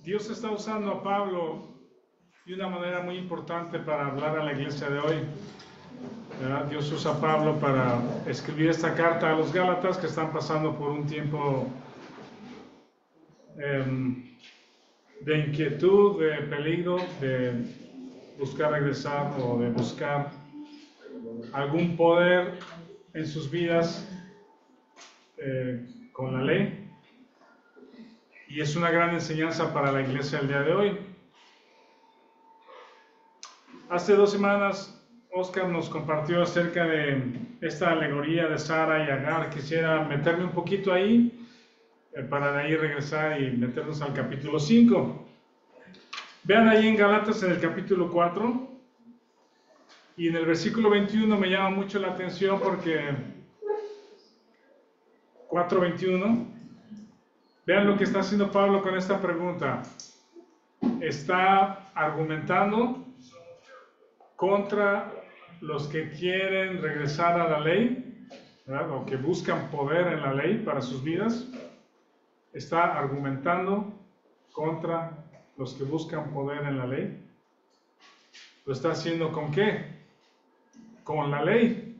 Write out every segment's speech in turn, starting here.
Dios está usando a Pablo de una manera muy importante para hablar a la iglesia de hoy, ¿verdad? Dios usa a Pablo para escribir esta carta a los Gálatas que están pasando por un tiempo de inquietud, de peligro, de buscar regresar o de buscar algún poder en sus vidas con la ley. Y es una gran enseñanza para la iglesia el día de hoy. Hace 2 semanas Oscar nos compartió acerca de esta alegoría de Sara y Agar. Quisiera meterme un poquito ahí para de ahí regresar y meternos al capítulo 5. Vean ahí en Gálatas en el capítulo 4 y en el versículo 21 me llama mucho la atención porque 4:21, vean lo que está haciendo Pablo con esta pregunta. Está argumentando contra los que quieren regresar a la ley, ¿verdad? O que buscan poder en la ley para sus vidas. Está argumentando contra los que buscan poder en la ley. ¿Lo está haciendo con qué? Con la ley.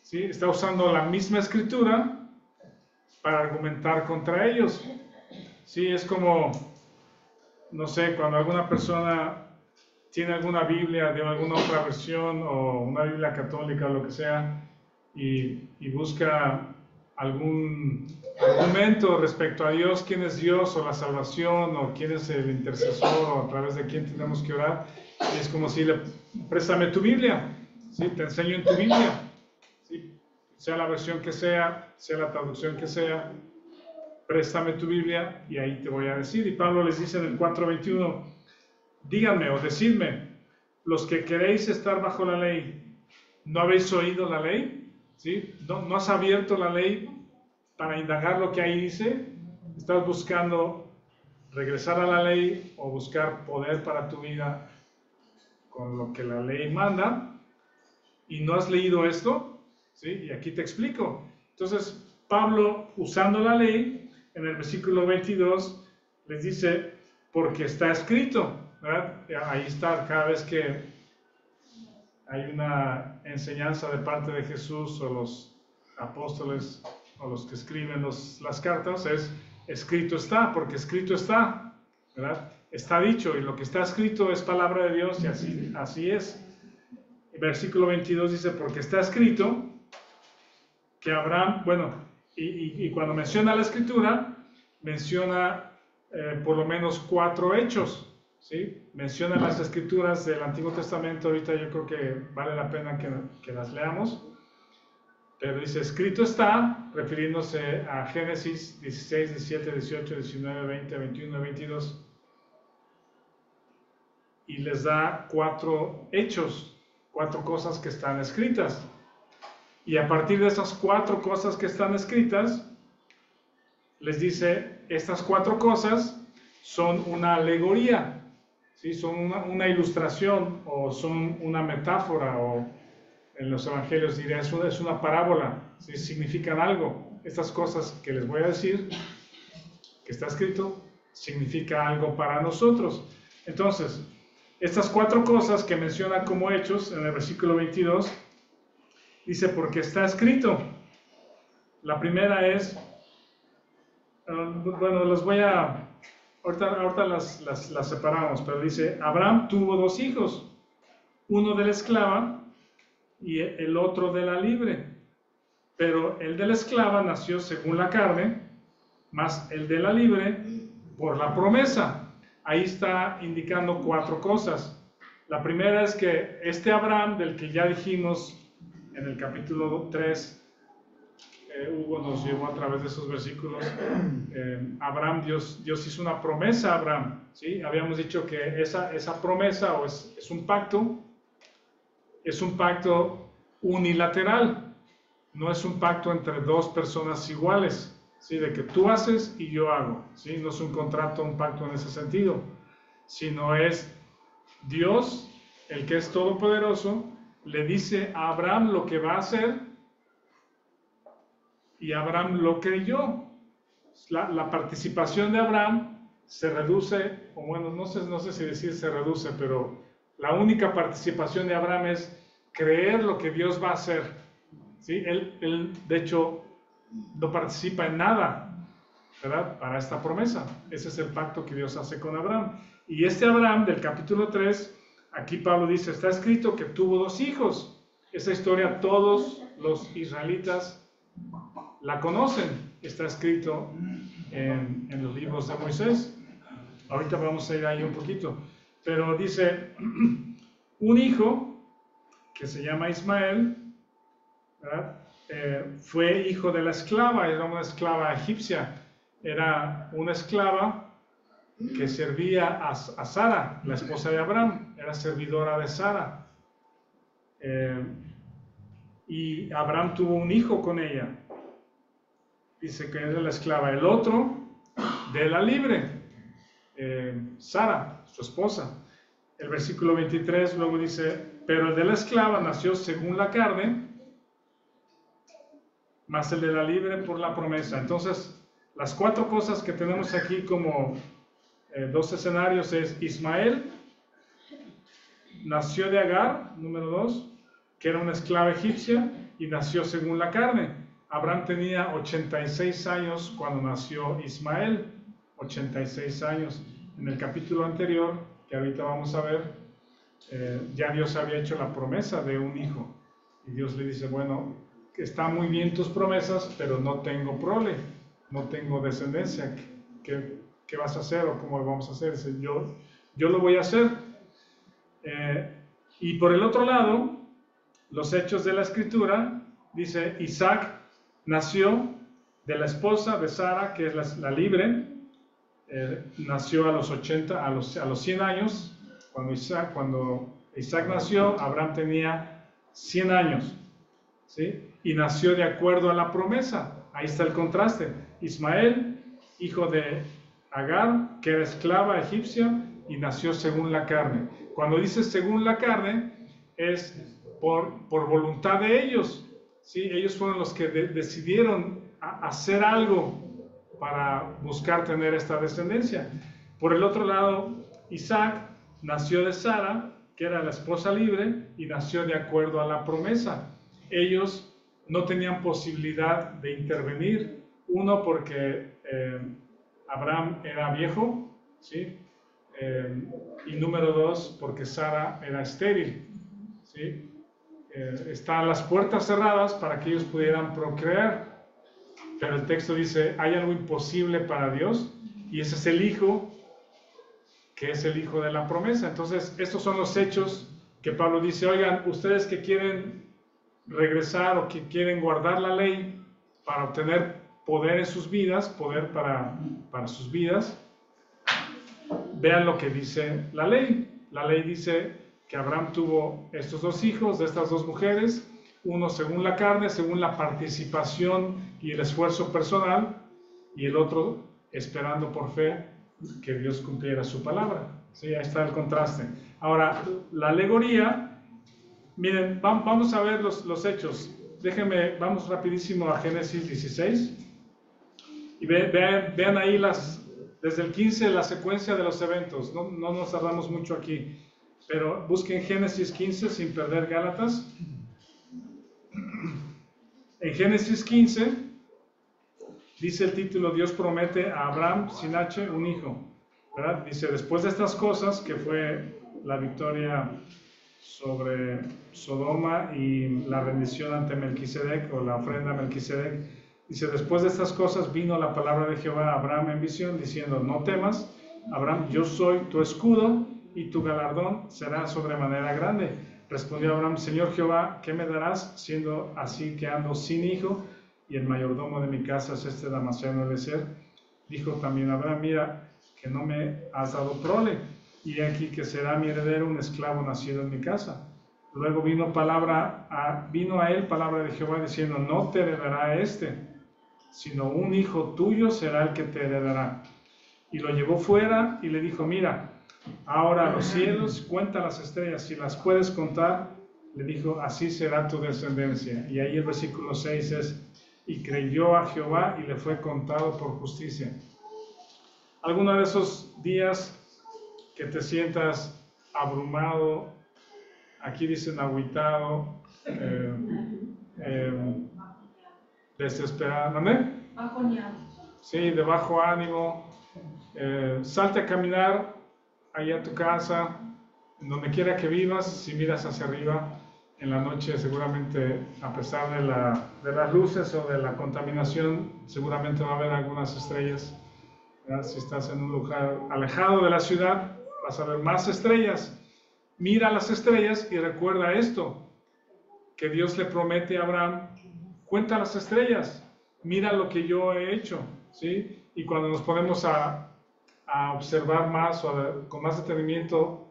¿Sí? Está usando la misma escritura para argumentar contra ellos. Sí, es como, no sé, cuando alguna persona tiene alguna Biblia de alguna otra versión o una Biblia católica o lo que sea y busca algún argumento respecto a Dios, quién es Dios o la salvación o quién es el intercesor o a través de quién tenemos que orar, y es como si préstame tu Biblia, ¿sí? Te enseño en tu Biblia, ¿sí? Sea la versión que sea la traducción que sea, préstame tu Biblia y ahí te voy a decir. Y Pablo les dice en el 4:21, díganme o decidme, los que queréis estar bajo la ley, ¿no habéis oído la ley? ¿Sí? ¿No has abierto la ley para indagar lo que ahí dice? ¿Estás buscando regresar a la ley o buscar poder para tu vida con lo que la ley manda? ¿Y no has leído esto? ¿Sí? Y aquí te explico. Entonces, Pablo, usando la ley, en el versículo 22, les dice, porque está escrito, ¿verdad? Ahí está, cada vez que hay una enseñanza de parte de Jesús o los apóstoles o los que escriben las cartas, es escrito está, porque escrito está, ¿verdad? Está dicho, y lo que está escrito es palabra de Dios, y así es. El versículo 22 dice, porque está escrito que Abraham, bueno, y cuando menciona la escritura, menciona por lo menos 4 hechos, ¿sí? Menciona las escrituras del Antiguo Testamento. Ahorita yo creo que vale la pena que las leamos, pero dice, escrito está, refiriéndose a Génesis 16, 17, 18, 19, 20, 21, 22, y les da 4 hechos, 4 cosas que están escritas. Y a partir de esas 4 cosas que están escritas, les dice, estas 4 cosas son una alegoría, ¿sí? Son una ilustración o son una metáfora, o en los evangelios diría, es una parábola, ¿sí? Significan algo. Estas cosas que les voy a decir, que está escrito, significa algo para nosotros. Entonces, estas 4 cosas que menciona como hechos en el versículo 22, dice, porque está escrito. La primera es, bueno, las voy a, ahorita las separamos, pero dice, Abraham tuvo 2 hijos, uno de la esclava y el otro de la libre. Pero el de la esclava nació según la carne, más el de la libre por la promesa. Ahí está indicando 4 cosas. La primera es que este Abraham, del que ya dijimos en el capítulo 3, Hugo nos llevó a través de esos versículos. Abraham, Dios hizo una promesa a Abraham, ¿sí? Habíamos dicho que esa promesa o es un pacto unilateral, no es un pacto entre 2 personas iguales, ¿sí? De que tú haces y yo hago, ¿sí? No es un contrato, un pacto en ese sentido, sino es Dios, el que es todopoderoso, le dice a Abraham lo que va a hacer, y Abraham lo creyó. La participación de Abraham se reduce, o bueno, no sé si decir se reduce, pero la única participación de Abraham es creer lo que Dios va a hacer. ¿Sí? Él, de hecho, no participa en nada, ¿verdad? Para esta promesa. Ese es el pacto que Dios hace con Abraham. Y este Abraham del capítulo 3, aquí Pablo dice, está escrito que tuvo 2 hijos. Esa historia todos los israelitas la conocen. Está escrito en los libros de Moisés. Ahorita vamos a ir ahí un poquito. Pero dice, un hijo que se llama Ismael, ¿verdad? Fue hijo de la esclava, era una esclava egipcia. Era una esclava que servía a Sara, la esposa de Abraham, era servidora de Sara. Y Abraham tuvo un hijo con ella. Dice que es de la esclava. El otro, de la libre, Sara, su esposa. El versículo 23 luego dice, pero el de la esclava nació según la carne, más el de la libre por la promesa. Entonces, las 4 cosas que tenemos aquí como 2 escenarios es Ismael, nació de Agar, número 2, que era una esclava egipcia, y nació según la carne. Abraham tenía 86 años cuando nació Ismael, 86 años. En el capítulo anterior, que ahorita vamos a ver, ya Dios había hecho la promesa de un hijo. Y Dios le dice, bueno, están muy bien tus promesas, pero no tengo prole, no tengo descendencia. ¿Qué vas a hacer o cómo lo vamos a hacer? Dice, yo lo voy a hacer. Y por el otro lado, los hechos de la escritura, dice, Isaac nació de la esposa de Sara, que es la libre, nació a los 80, a los 100 años. Cuando Isaac nació, Abraham tenía 100 años, ¿sí? Y nació de acuerdo a la promesa. Ahí está el contraste. Ismael, hijo de Agar, que era esclava egipcia, y nació según la carne. Cuando dice según la carne, es por voluntad de ellos, ¿sí? Ellos fueron los que decidieron hacer algo para buscar tener esta descendencia. Por el otro lado, Isaac nació de Sara, que era la esposa libre, y nació de acuerdo a la promesa. Ellos no tenían posibilidad de intervenir, uno porque Abraham era viejo, ¿sí? Y número 2 porque Sara era estéril, ¿sí? Están las puertas cerradas para que ellos pudieran procrear, pero el texto dice, hay algo imposible para Dios, y ese es el hijo, que es el hijo de la promesa. Entonces, estos son los hechos que Pablo dice, oigan, ustedes que quieren regresar o que quieren guardar la ley para obtener poder en sus vidas, poder para sus vidas, vean lo que dice la ley. La ley dice que Abraham tuvo estos 2 hijos de estas 2 mujeres, uno según la carne, según la participación y el esfuerzo personal, y el otro esperando por fe que Dios cumpliera su palabra. Sí, ahí está el contraste. Ahora, la alegoría, miren, vamos a ver los hechos. Déjenme, vamos rapidísimo a Génesis 16, y vean ahí desde el 15 la secuencia de los eventos. No nos tardamos mucho aquí, pero busquen Génesis 15 sin perder Gálatas. En Génesis 15 dice el título, Dios promete a Abraham, sin H, un hijo, ¿verdad? Dice, después de estas cosas, que fue la victoria sobre Sodoma y la rendición ante Melquisedec, o la ofrenda a Melquisedec, dice, después de estas cosas vino la palabra de Jehová a Abraham en visión, diciendo, no temas, Abraham, yo soy tu escudo, y tu galardón será sobremanera grande. Respondió Abraham, Señor Jehová, ¿qué me darás, siendo así que ando sin hijo, y el mayordomo de mi casa es este Damaseno Eliezer? Dijo también Abraham, mira, que no me has dado prole, y aquí que será mi heredero un esclavo nacido en mi casa. Luego vino a él palabra de Jehová diciendo, no te heredará este, sino un hijo tuyo será el que te heredará. Y lo llevó fuera y le dijo, mira, ahora los cielos, cuenta las estrellas, si las puedes contar, le dijo, así será tu descendencia. Y ahí el versículo 6 es, y creyó a Jehová y le fue contado por justicia. alguno de esos días que te sientas abrumado, aquí dicen agüitado, desesperado, ¿no? Sí, de bajo ánimo, salte a caminar allá a tu casa, donde quiera que vivas. Si miras hacia arriba en la noche, seguramente, a pesar de las luces o de la contaminación, seguramente va a haber algunas estrellas, ¿verdad? Si estás en un lugar alejado de la ciudad, vas a ver más estrellas. Mira las estrellas y recuerda esto, que Dios le promete a Abraham: cuenta las estrellas, mira lo que yo he hecho, ¿sí? Y cuando nos ponemos a observar más o con más detenimiento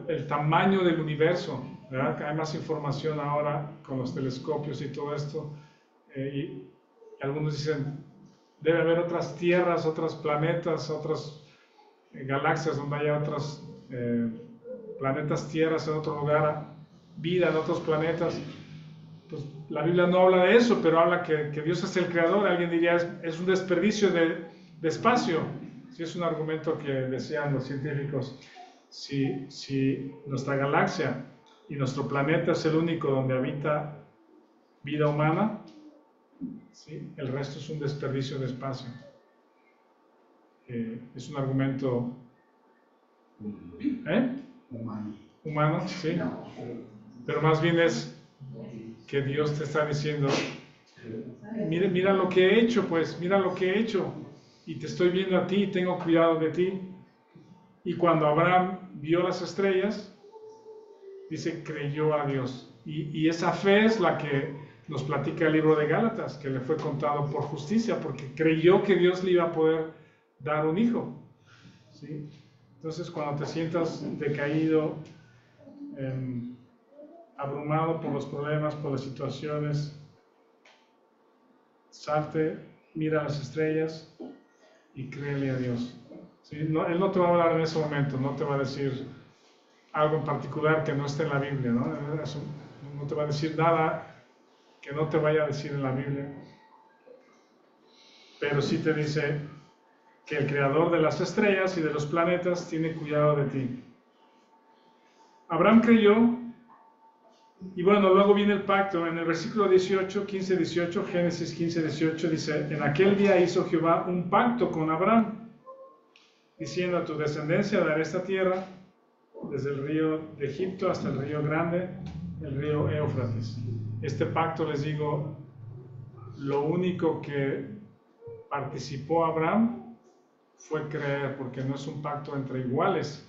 el tamaño del universo, ¿verdad? Que hay más información ahora con los telescopios y todo esto, y algunos dicen, debe haber otras tierras, otros planetas, otras galaxias donde haya otros planetas, tierras en otro lugar, vida en otros planetas. Pues la Biblia no habla de eso, pero habla que Dios es el creador. Alguien diría, es un desperdicio de espacio. Sí, es un argumento que decían los científicos. Si nuestra galaxia y nuestro planeta es el único donde habita vida humana, ¿sí? El resto es un desperdicio de espacio. Es un argumento humano, sí, pero más bien es que Dios te está diciendo, mira lo que he hecho, pues, mira lo que he hecho, y te estoy viendo a ti, tengo cuidado de ti. Y cuando Abraham vio las estrellas, dice, creyó a Dios. Y esa fe es la que nos platica el libro de Gálatas, que le fue contado por justicia, porque creyó que Dios le iba a poder dar un hijo, ¿sí? Entonces, cuando te sientas decaído, abrumado por los problemas, por las situaciones, salte, mira las estrellas y créele a Dios. ¿Sí? No, Él no te va a hablar en ese momento, no te va a decir algo en particular que no esté en la Biblia, ¿no? No te va a decir nada que no te vaya a decir en la Biblia, pero sí te dice que el creador de las estrellas y de los planetas tiene cuidado de ti. Abraham creyó, y bueno, luego viene el pacto. En el versículo 18, 15-18, Génesis 15-18, dice, en aquel día hizo Jehová un pacto con Abraham, diciendo, a tu descendencia daré esta tierra, desde el río de Egipto hasta el río grande, el río Éufrates. Este pacto, les digo, lo único que participó Abraham fue creer, porque no es un pacto entre iguales,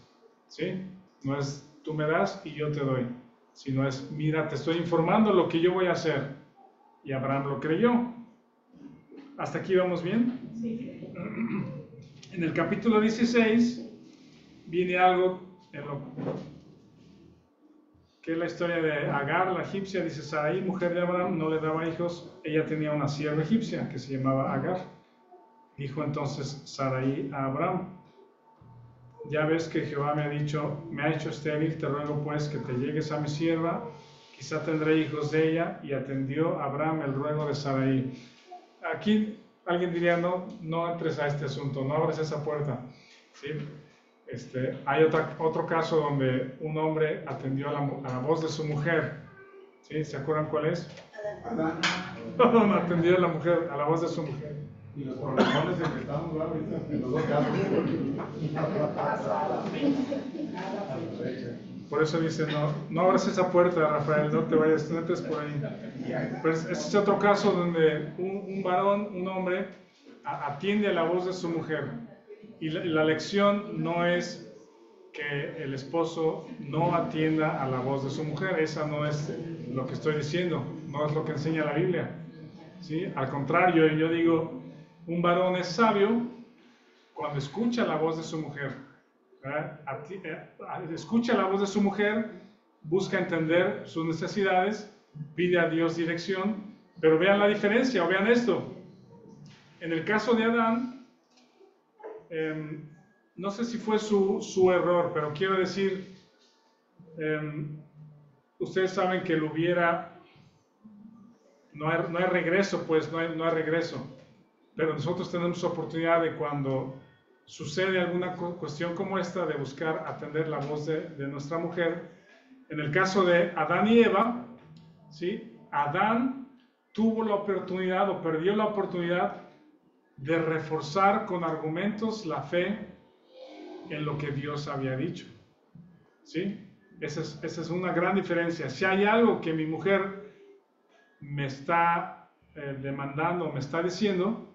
¿sí? No es tú me das y yo te doy, sino es, mira, te estoy informando lo que yo voy a hacer. Y Abraham lo creyó. ¿Hasta aquí vamos bien? Sí. En el capítulo 16 viene algo en lo que es la historia de Agar, la egipcia. Dice, Sarai, mujer de Abraham, no le daba hijos. Ella tenía una sierva egipcia que se llamaba Agar. Dijo entonces Sarai a Abraham, ya ves que Jehová me ha hecho estéril, te ruego pues que te llegues a mi sierva, quizá tendré hijos de ella. Y atendió Abraham el ruego de Sarai. Aquí alguien diría, no entres a este asunto, no abres esa puerta, ¿sí? Hay otro caso donde un hombre atendió a la voz de su mujer, ¿sí? ¿Se acuerdan cuál es? Adán. No, atendió a la voz de su mujer. Y los problemones en que estamos ahorita, en los dos casos. Por eso dice, no abras esa puerta, Rafael, no te vayas, no entres por ahí. Pues este es otro caso donde un varón, un hombre, atiende a la voz de su mujer. Y la lección no es que el esposo no atienda a la voz de su mujer. Esa no es lo que estoy diciendo, no es lo que enseña la Biblia, ¿sí? Al contrario, yo digo, un varón es sabio cuando escucha la voz de su mujer, ¿verdad? Escucha la voz de su mujer, busca entender sus necesidades, pide a Dios dirección. Pero vean la diferencia, o vean esto. En el caso de Adán, no sé si fue su error, pero quiero decir, ustedes saben que no hay regreso, pues no hay regreso. Pero nosotros tenemos oportunidad de cuando sucede alguna cuestión como esta de buscar atender la voz de nuestra mujer, en el caso de Adán y Eva, ¿sí? Adán tuvo la oportunidad o perdió la oportunidad de reforzar con argumentos la fe en lo que Dios había dicho, ¿sí? Esa es una gran diferencia. Si hay algo que mi mujer me está demandando, me está diciendo,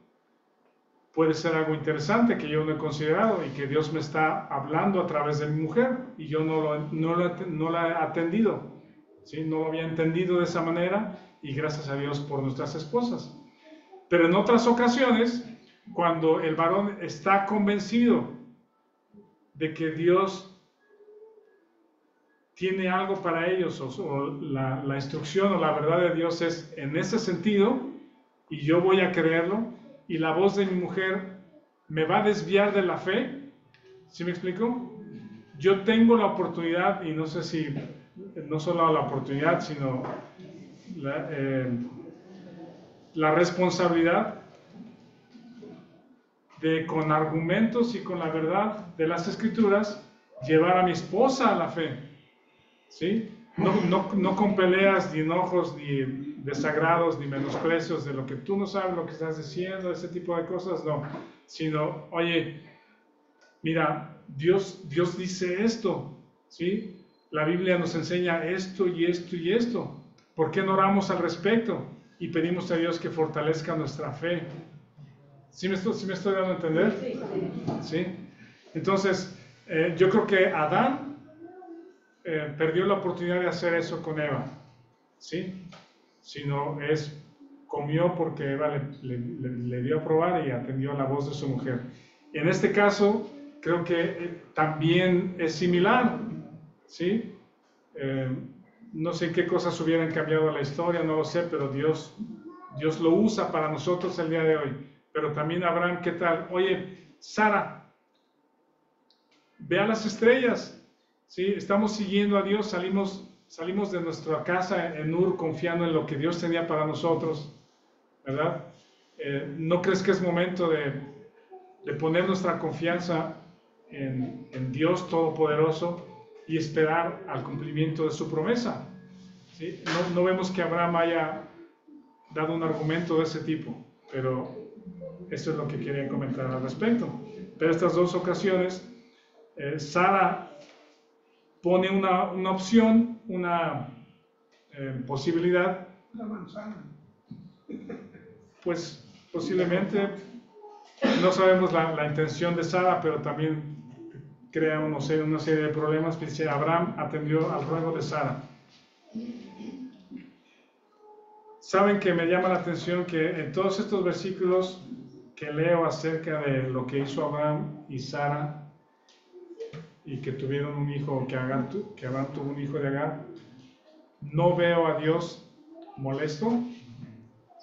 puede ser algo interesante que yo no he considerado y que Dios me está hablando a través de mi mujer y yo no la he atendido, ¿sí? No lo había entendido de esa manera y gracias a Dios por nuestras esposas. Pero en otras ocasiones, cuando el varón está convencido de que Dios tiene algo para ellos o la instrucción o la verdad de Dios es en ese sentido y yo voy a creerlo y la voz de mi mujer me va a desviar de la fe, ¿sí me explico? Yo tengo la oportunidad y no sé si, no solo la oportunidad, sino la responsabilidad de con argumentos y con la verdad de las Escrituras llevar a mi esposa a la fe, ¿sí? No con peleas, ni enojos, ni desagrados, ni menosprecios de lo que tú no sabes, lo que estás diciendo, ese tipo de cosas, no. Sino, oye, mira, Dios dice esto, ¿sí? La Biblia nos enseña esto y esto y esto. ¿Por qué no oramos al respecto? Y pedimos a Dios que fortalezca nuestra fe. ¿Sí me estoy dando a entender? Sí. Entonces, yo creo que Adán perdió la oportunidad de hacer eso con Eva, ¿sí? Sino comió porque Eva le dio a probar y atendió a la voz de su mujer. En este caso, creo que también es similar, ¿sí? No sé qué cosas hubieran cambiado la historia, no lo sé, pero Dios lo usa para nosotros el día de hoy. Pero también Abraham, ¿qué tal? Oye, Sara, ve a las estrellas, ¿sí? Estamos siguiendo a Dios, salimos de nuestra casa en Ur confiando en lo que Dios tenía para nosotros, ¿verdad? ¿No crees que es momento de poner nuestra confianza en Dios Todopoderoso y esperar al cumplimiento de su promesa? ¿Sí? No vemos que Abraham haya dado un argumento de ese tipo, pero esto es lo que quería comentar al respecto. Pero estas dos ocasiones, Sara pone una opción, una posibilidad. La manzana. Pues posiblemente, no sabemos la intención de Sara, pero también crea una serie de problemas. Dice, Abraham atendió al ruego de Sara. Saben que me llama la atención que en todos estos versículos que leo acerca de lo que hizo Abraham y Sara y que tuvieron un hijo, que Abraham tuvo un hijo de Agar, no veo a Dios molesto,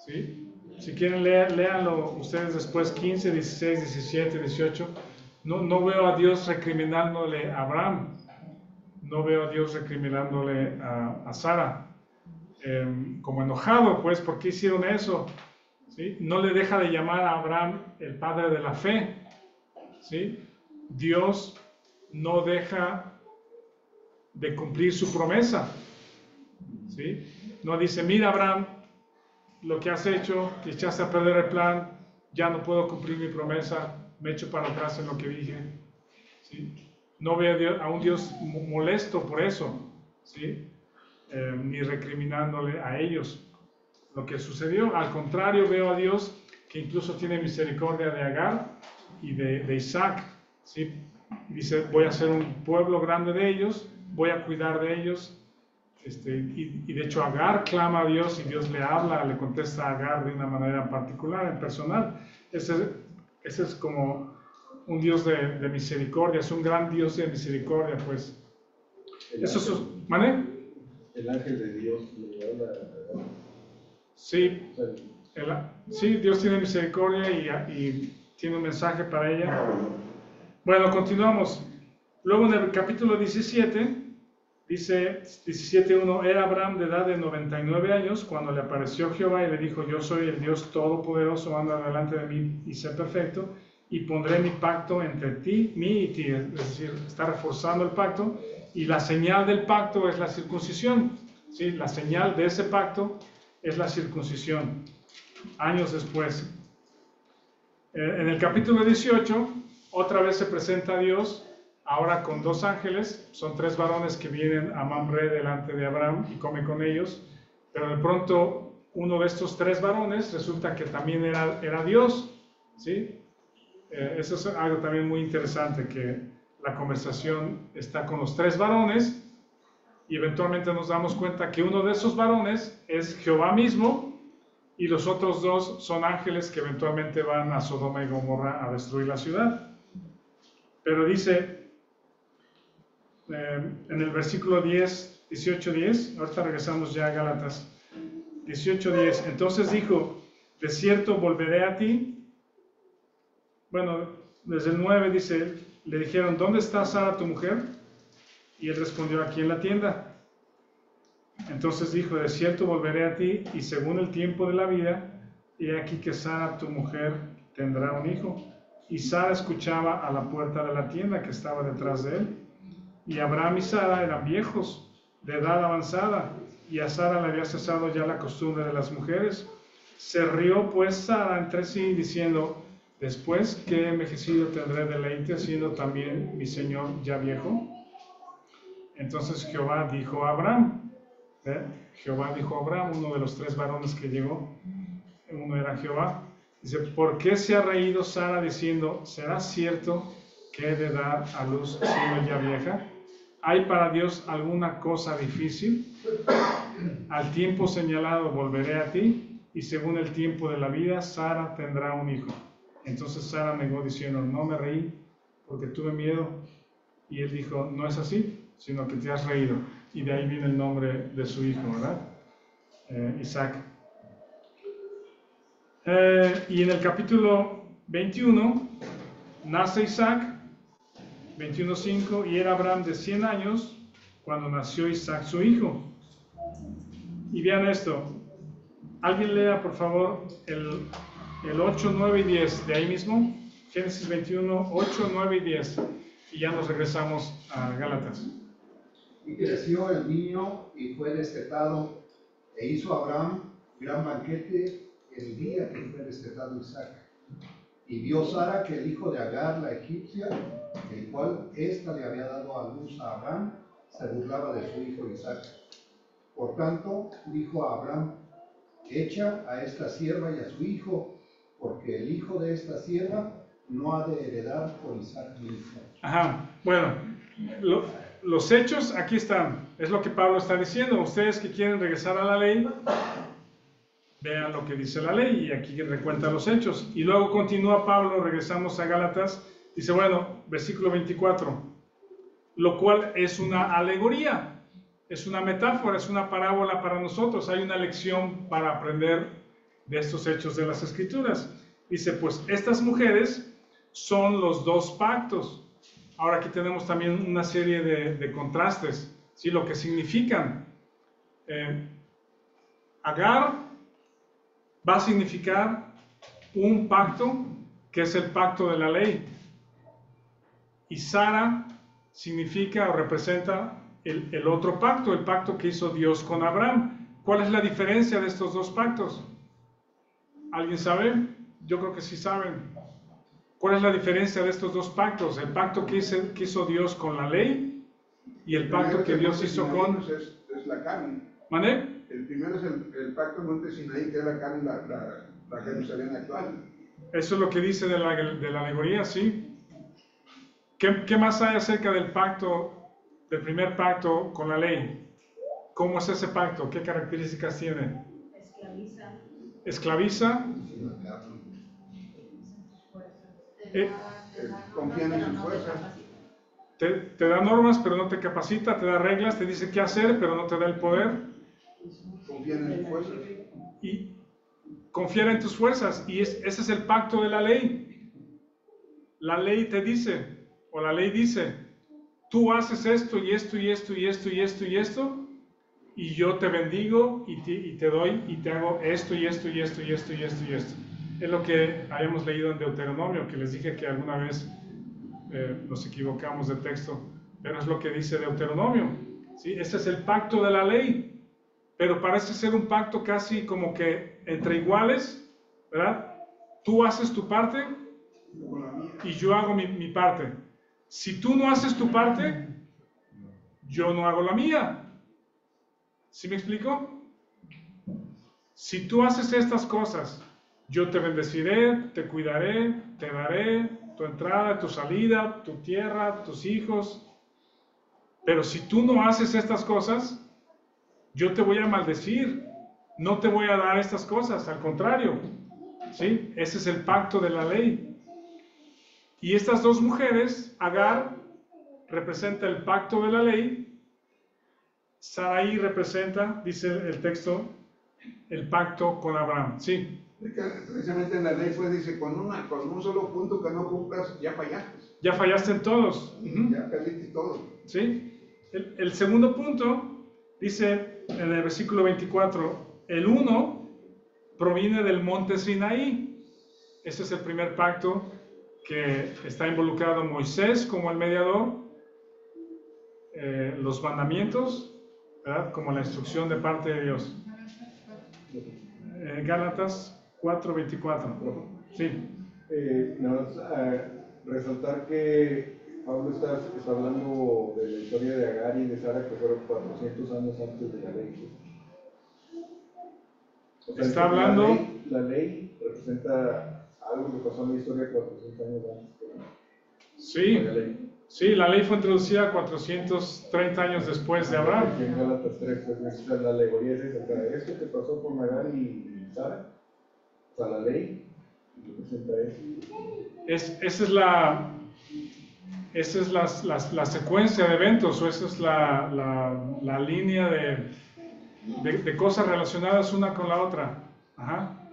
¿sí? Si quieren léanlo ustedes después 15, 16, 17, 18. No veo a Dios recriminándole a Abraham, no veo a Dios recriminándole a Sara, como enojado, pues, ¿por qué hicieron eso? ¿Sí? No le deja de llamar a Abraham el padre de la fe, ¿sí? Dios no deja de cumplir su promesa, ¿sí? No dice, mira Abraham, lo que has hecho, que echaste a perder el plan, ya no puedo cumplir mi promesa, me echo para atrás en lo que dije, ¿sí? No veo a un Dios molesto por eso, ¿sí? Ni recriminándole a ellos lo que sucedió. Al contrario, veo a Dios que incluso tiene misericordia de Agar y de Isaac, ¿sí? Dice, voy a hacer un pueblo grande de ellos, voy a cuidar de ellos. Y de hecho Agar clama a Dios y Dios le habla, le contesta a Agar de una manera particular, en personal. Ese es como un Dios de misericordia, es un gran Dios de misericordia, pues. Eso es, ¿vale? El ángel de Dios le habla. Sí, sí, Dios tiene misericordia y tiene un mensaje para ella. Bueno, continuamos. Luego en el capítulo 17, dice 17:1, era Abraham de edad de 99 años cuando le apareció Jehová y le dijo, yo soy el Dios Todopoderoso, anda delante de mí y sé perfecto. y pondré mi pacto entre mí y ti, es decir, está reforzando el pacto, y la señal del pacto es la circuncisión, ¿sí? La señal de ese pacto es la circuncisión, años después. En el capítulo 18, otra vez se presenta a Dios, ahora con dos ángeles, son tres varones que vienen a Mamre delante de Abraham y come con ellos, pero de pronto uno de estos tres varones resulta que también era Dios, ¿sí? Eso es algo también muy interesante, que la conversación está con los tres varones y eventualmente nos damos cuenta que uno de esos varones es Jehová mismo y los otros dos son ángeles que eventualmente van a Sodoma y Gomorra a destruir la ciudad. Pero dice en el versículo 18:10, ahorita regresamos ya a Gálatas, 18:10, entonces dijo, de cierto volveré a ti. Bueno, desde el 9 dice, le dijeron, ¿dónde está Sara tu mujer? Y él respondió, aquí en la tienda. Entonces dijo, de cierto volveré a ti, y según el tiempo de la vida, he aquí que Sara tu mujer tendrá un hijo. Y Sara escuchaba a la puerta de la tienda que estaba detrás de él. Y Abraham y Sara eran viejos, de edad avanzada, y a Sara le había cesado ya la costumbre de las mujeres. Se rió pues Sara entre sí, diciendo, después que he envejecido tendré deleite, siendo también mi señor ya viejo. Entonces Jehová dijo a Abraham, Jehová dijo a Abraham, uno de los tres varones que llegó, uno era Jehová, dice, ¿por qué se ha reído Sara diciendo, ¿será cierto que he de dar a luz siendo ya vieja? ¿Hay para Dios alguna cosa difícil? Al tiempo señalado volveré a ti, y según el tiempo de la vida, Sara tendrá un hijo. Entonces Sara negó diciendo, no me reí porque tuve miedo. Y él dijo, no es así, sino que te has reído. Y de ahí viene el nombre de su hijo, ¿verdad? Isaac. Y en el capítulo 21, nace Isaac, 21:5, y era Abraham de 100 años cuando nació Isaac su hijo. Y vean esto, alguien lea por favor el 8, 9 y 10 de ahí mismo, Génesis 21, 8, 9 y 10, y ya nos regresamos a Gálatas. Y creció el niño y fue destetado, e hizo Abraham gran banquete el día que fue destetado Isaac. Y vio Sara que el hijo de Agar, la egipcia, el cual ésta le había dado a luz a Abraham, se burlaba de su hijo Isaac. Por tanto, dijo a Abraham, echa a esta sierva y a su hijo, porque el hijo de esta sierva no ha de heredar por Isaac mi hijo. Ajá, bueno, los hechos aquí están, es lo que Pablo está diciendo. Ustedes que quieren regresar a la ley, vean lo que dice la ley, y aquí recuenta los hechos. Y luego continúa Pablo, regresamos a Gálatas, dice, bueno, versículo 24, lo cual es una alegoría, es una metáfora, es una parábola para nosotros. Hay una lección para aprender de estos hechos de las Escrituras. Dice, pues estas mujeres son los dos pactos. Ahora aquí tenemos también una serie de contrastes, ¿sí? Lo que significan. Agar va a significar un pacto que es el pacto de la ley. Y Sara significa o representa el otro pacto, el pacto que hizo Dios con Abraham. ¿Cuál es la diferencia de estos dos pactos? ¿Alguien sabe? Yo creo que sí saben. ¿Cuál es la diferencia de estos dos pactos? El pacto que hizo Dios con la ley y el pacto que Dios hizo con... Es la carne. ¿Mané? El primero es el pacto del monte Sinaí, que es la carne, la Jerusalén actual. Eso es lo que dice de la alegoría, sí. ¿Qué más hay acerca del pacto, del primer pacto con la ley? ¿Cómo es ese pacto? ¿Qué características tiene? Esclaviza. Confían en sus fuerzas. Te da normas, pero no te capacita, te da reglas, te dice qué hacer, pero no te da el poder. Confían en sus fuerzas. Y confiar en tus fuerzas. Y ese es el pacto de la ley. La ley te dice, o la ley dice, tú haces esto y esto y esto y esto y esto y esto, y yo te bendigo y te doy y te hago esto y esto y esto y esto y esto y esto. Es lo que habíamos leído en Deuteronomio, que les dije que alguna vez nos equivocamos de texto, pero es lo que dice Deuteronomio. ¿Sí? Este es el pacto de la ley, pero parece ser un pacto casi como que entre iguales, ¿verdad? Tú haces tu parte y yo hago mi parte. Si tú no haces tu parte, yo no hago la mía. ¿Sí me explico? Si tú haces estas cosas, yo te bendeciré, te cuidaré, te daré tu entrada, tu salida, tu tierra, tus hijos. Pero si tú no haces estas cosas, yo te voy a maldecir. No te voy a dar estas cosas, al contrario. ¿Sí? Ese es el pacto de la ley. Y estas dos mujeres, Agar representa el pacto de la ley, Sarai representa, dice el texto, el pacto con Abraham. Sí. Precisamente en la ley dice, con un solo punto que no cumplas, ya fallaste. Ya fallaste en todos. Ya perdiste todo. ¿Sí? El segundo punto dice en el versículo 24, el uno proviene del monte Sinaí. Ese es el primer pacto que está involucrado Moisés como el mediador, los mandamientos, ¿verdad? Como la instrucción de parte de Dios. Gálatas 4:24. Sí. Nada más resaltar que Pablo está hablando de la historia de Agar y de Sara, que fueron 400 años antes de la ley. O sea, Está hablando... La ley representa algo que pasó en la historia 400 años antes. Sí, La ley. sí, la ley fue introducida 430 años después de Abraham. Aquí en Gálatas 3, pues, la alegoría es esa. O sea, esto que pasó con Agar y Sara, o sea, la ley representa eso. Esa es la secuencia de eventos, o esa es la línea de cosas relacionadas una con la otra. Ajá.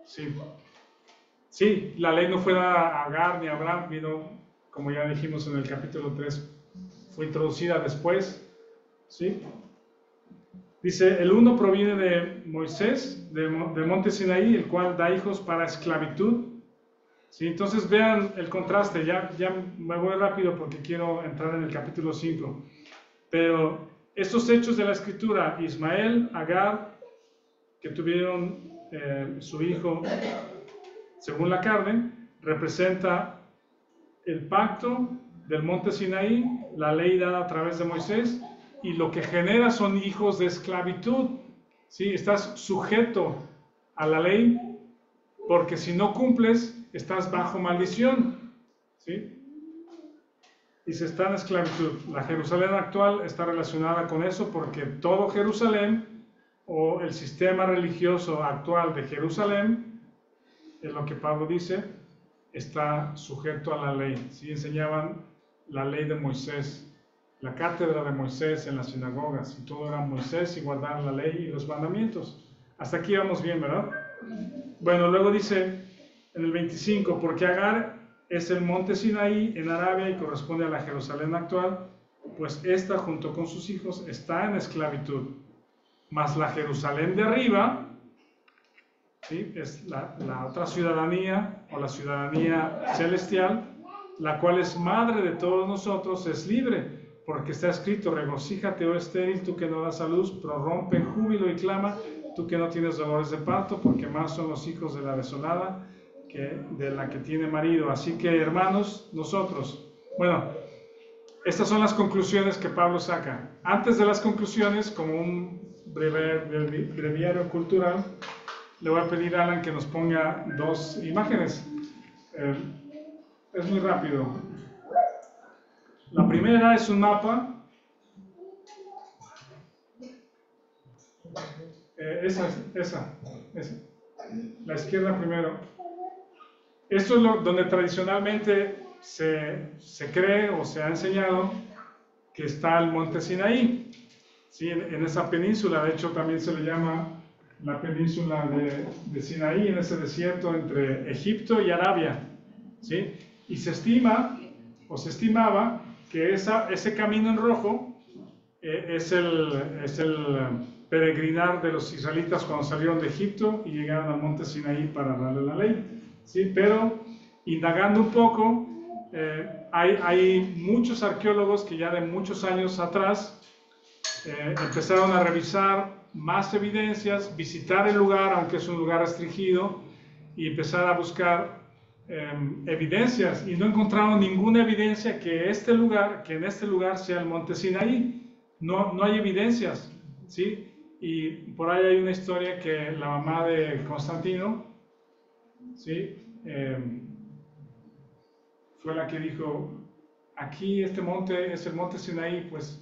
Sí. Sí, la ley no fue a Agar ni a Abraham, vino, como ya dijimos en el capítulo 3, fue introducida después. ¿Sí? Dice, el uno proviene de Moisés, del monte Sinaí, el cual da hijos para esclavitud. ¿Sí? Entonces vean el contraste, ya me voy rápido porque quiero entrar en el capítulo 5. Pero estos hechos de la escritura, Ismael, Agar, que tuvieron su hijo según la carne, representa el pacto del monte Sinaí, la ley dada a través de Moisés, y lo que genera son hijos de esclavitud. ¿Sí? Estás sujeto a la ley, porque si no cumples, estás bajo maldición. ¿Sí? Y se está en esclavitud. La Jerusalén actual está relacionada con eso, porque todo Jerusalén, o el sistema religioso actual de Jerusalén, es lo que Pablo dice, está sujeto a la ley. ¿Sí? Enseñaban la ley de Moisés, la cátedra de Moisés en las sinagogas, y todo era Moisés y guardar la ley y los mandamientos. Hasta aquí vamos bien, ¿verdad? Bueno, luego dice en el 25, porque Agar es el monte Sinaí en Arabia y corresponde a la Jerusalén actual, pues esta junto con sus hijos está en esclavitud. Mas la Jerusalén de arriba, ¿sí? Es la otra ciudadanía, o la ciudadanía celestial, la cual es madre de todos nosotros, es libre, porque está escrito, regocíjate, oh estéril, tú que no das a luz, prorrumpe en júbilo y clama, tú que no tienes dolores de parto, porque más son los hijos de la desolada que de la que tiene marido. Así que, hermanos, nosotros, bueno, estas son las conclusiones que Pablo saca. Antes de las conclusiones, como un breviario cultural, le voy a pedir a Alan que nos ponga dos imágenes. Es muy rápido. La primera es un mapa. Esa. La izquierda primero. Esto es donde tradicionalmente se cree o se ha enseñado que está el monte Sinaí. ¿Sí? En esa península, de hecho también se le llama la península de Sinaí, en ese desierto entre Egipto y Arabia. ¿Sí? Y se estima, o se estimaba, que ese camino en rojo es el peregrinar de los israelitas cuando salieron de Egipto y llegaron al monte Sinaí para darle la ley. ¿Sí? Pero indagando un poco, hay muchos arqueólogos que ya de muchos años atrás empezaron a revisar más evidencias, visitar el lugar, aunque es un lugar restringido, y empezar a buscar evidencias, y no encontraron ninguna evidencia que en este lugar sea el monte Sinaí. No hay evidencias, ¿sí? Y por ahí hay una historia que la mamá de Constantino, ¿sí? Fue la que dijo, aquí este monte es el monte Sinaí, pues,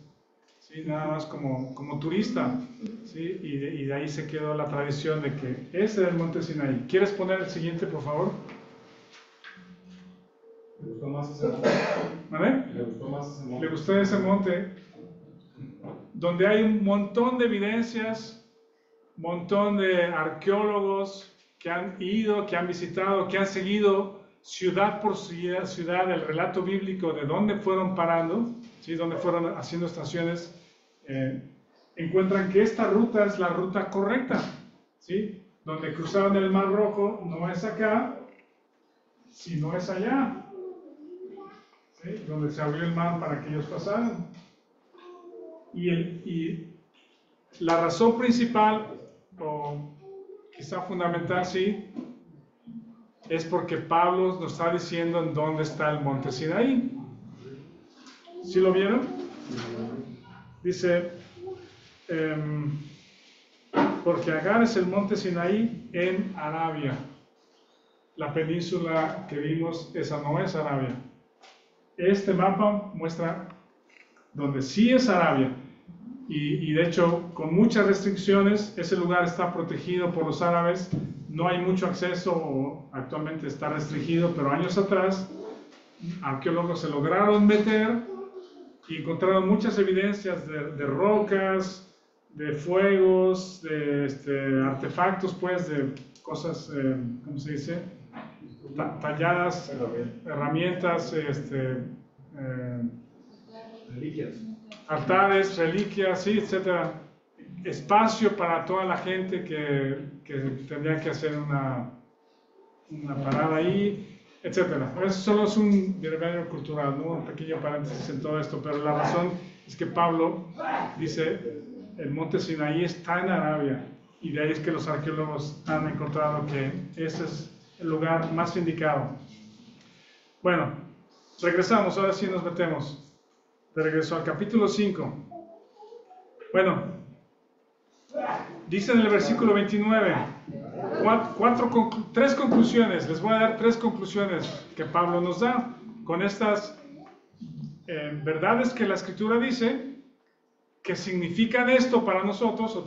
¿sí? Nada más como turista, ¿sí? Y de ahí se quedó la tradición de que ese es el monte Sinaí. ¿Quieres poner el siguiente, por favor? ¿Le gustó más ese monte? ¿Vale? ¿Le gustó más ese monte? Le gustó ese monte, donde hay un montón de evidencias, un montón de arqueólogos que han ido, que han visitado, que han seguido ciudad por ciudad el relato bíblico de dónde fueron parando, ¿sí? Dónde fueron haciendo estaciones. Encuentran que esta ruta es la ruta correcta, ¿sí? Donde cruzaron el Mar Rojo no es acá, sino es allá, ¿sí? Donde se abrió el mar para que ellos pasaran. Y la razón principal, o quizá fundamental, sí, es porque Pablo nos está diciendo en dónde está el monte Sinaí. ¿Sí lo vieron? Dice, porque Agar es el monte Sinaí en Arabia. La península que vimos, esa no es Arabia. Este mapa muestra donde sí es Arabia. Y de hecho, con muchas restricciones, ese lugar está protegido por los árabes. No hay mucho acceso, o actualmente está restringido, pero años atrás, arqueólogos se lograron meter y encontraron muchas evidencias de rocas, de fuegos, de artefactos, pues, de cosas, ¿cómo se dice? Talladas, herramientas, Reliquias. altares, reliquias, sí, etcétera. Espacio para toda la gente que tendría que hacer una parada ahí, etcétera. Eso solo es un breviario cultural, ¿no? Un pequeño paréntesis en todo esto, pero la razón es que Pablo dice, el monte Sinaí está en Arabia, y de ahí es que los arqueólogos han encontrado que ese es el lugar más indicado. Bueno, regresamos, ahora sí nos metemos. De regreso al capítulo 5. Bueno, dice en el versículo 29, tres conclusiones. Les voy a dar tres conclusiones que Pablo nos da con estas verdades que la Escritura dice que significan esto para nosotros, o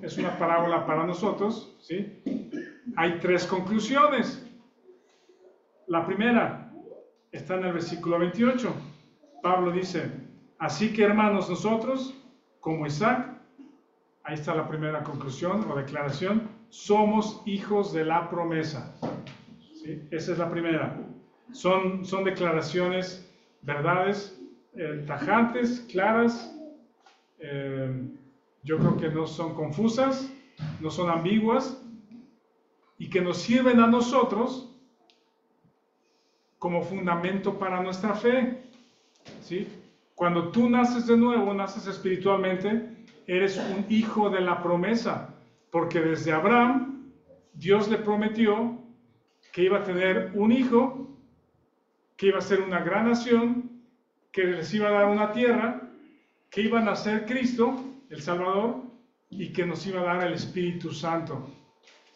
es una parábola para nosotros, ¿sí? Hay tres conclusiones. La primera está en el versículo 28. Pablo dice, así que hermanos, nosotros, como Isaac, ahí está la primera conclusión o declaración, somos hijos de la promesa. ¿Sí? Esa es la primera. Son declaraciones, verdades tajantes, claras. Yo creo que no son confusas, no son ambiguas, y que nos sirven a nosotros como fundamento para nuestra fe. ¿Sí? Cuando tú naces de nuevo, naces espiritualmente, eres un hijo de la promesa, porque desde Abraham Dios le prometió que iba a tener un hijo, que iba a ser una gran nación, que les iba a dar una tierra, que iba a nacer Cristo, el Salvador, y que nos iba a dar el Espíritu Santo.